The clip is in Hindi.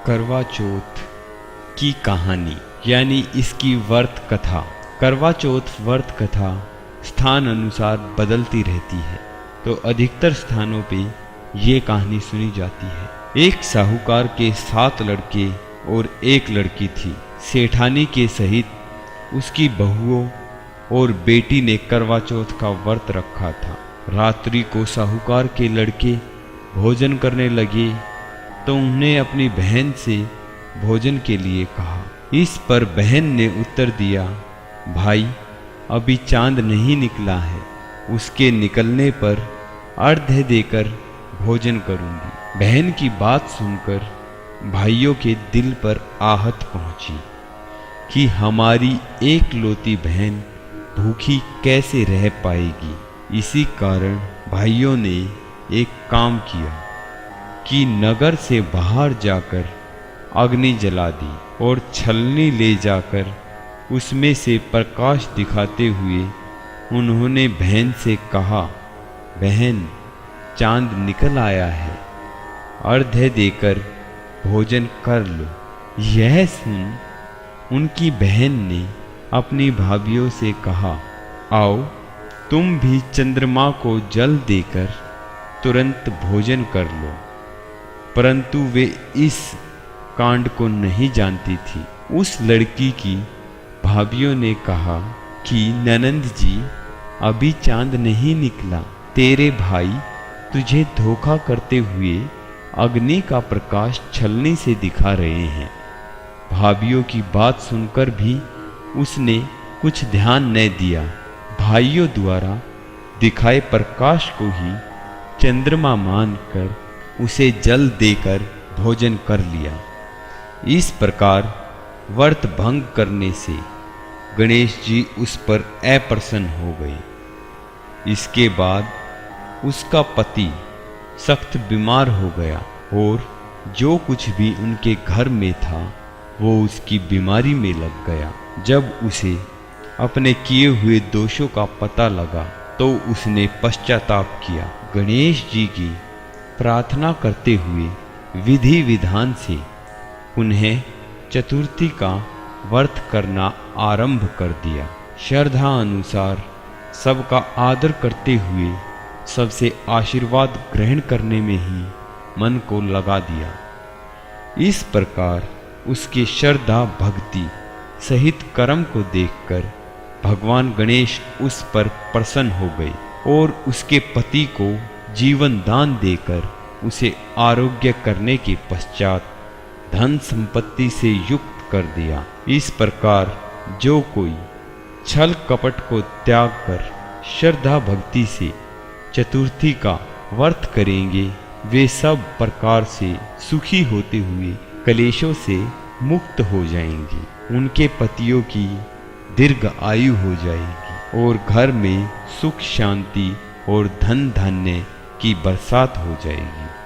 करवा चौथ की कहानी यानी इसकी व्रत कथा। करवा चौथ व्रत कथा स्थान अनुसार बदलती रहती है, तो अधिकतर स्थानों पे ये कहानी सुनी जाती है। एक साहूकार के 7 लड़के और 1 लड़की थी। सेठानी के सहित उसकी बहुओं और बेटी ने करवा चौथ का व्रत रखा था। रात्रि को साहूकार के लड़के भोजन करने लगे तो उन्हें अपनी बहन से भोजन के लिए कहा। इस पर बहन ने उत्तर दिया, भाई अभी चांद नहीं निकला है, उसके निकलने पर अर्घ्य देकर भोजन करूंगी। बहन की बात सुनकर भाइयों के दिल पर आहत पहुंची कि हमारी एकलौती बहन भूखी कैसे रह पाएगी। इसी कारण भाइयों ने एक काम किया कि नगर से बाहर जाकर अग्नि जला दी और छलनी ले जाकर उसमें से प्रकाश दिखाते हुए उन्होंने बहन से कहा, बहन चांद निकल आया है, अर्घ्य देकर भोजन कर लो। यह सुन उनकी बहन ने अपनी भाभियों से कहा, आओ तुम भी चंद्रमा को जल देकर तुरंत भोजन कर लो। परंतु वे इस कांड को नहीं जानती थी। उस लड़की की भाभियों ने कहा कि ननंद जी अभी चांद नहीं निकला, तेरे भाई तुझे धोखा करते हुए अग्नि का प्रकाश छलनी से दिखा रहे हैं। भाभियों की बात सुनकर भी उसने कुछ ध्यान न दिया। भाइयों द्वारा दिखाए प्रकाश को ही चंद्रमा मानकर उसे जल देकर भोजन कर लिया। इस प्रकार व्रत भंग करने से गणेश जी उस पर अप्रसन्न हो गए। इसके बाद उसका पति सख्त बीमार हो गया और जो कुछ भी उनके घर में था वो उसकी बीमारी में लग गया। जब उसे अपने किए हुए दोषों का पता लगा तो उसने पश्चाताप किया। गणेश जी की प्रार्थना करते हुए विधि विधान से उन्हें चतुर्थी का व्रत करना आरंभ कर दिया। श्रद्धा अनुसार सबका आदर करते हुए सबसे आशीर्वाद ग्रहण करने में ही मन को लगा दिया। इस प्रकार उसके श्रद्धा भक्ति सहित कर्म को देखकर भगवान गणेश उस पर प्रसन्न हो गए और उसके पति को जीवन दान देकर उसे आरोग्य करने के पश्चात धन संपत्ति से युक्त कर दिया। इस प्रकार जो कोई छल कपट को त्याग कर श्रद्धा भक्ति से चतुर्थी का व्रत करेंगे, वे सब प्रकार से सुखी होते हुए कलेशों से मुक्त हो जाएंगे। उनके पतियों की दीर्घ आयु हो जाएगी और घर में सुख शांति और धन धान्य की बरसात हो जाएगी।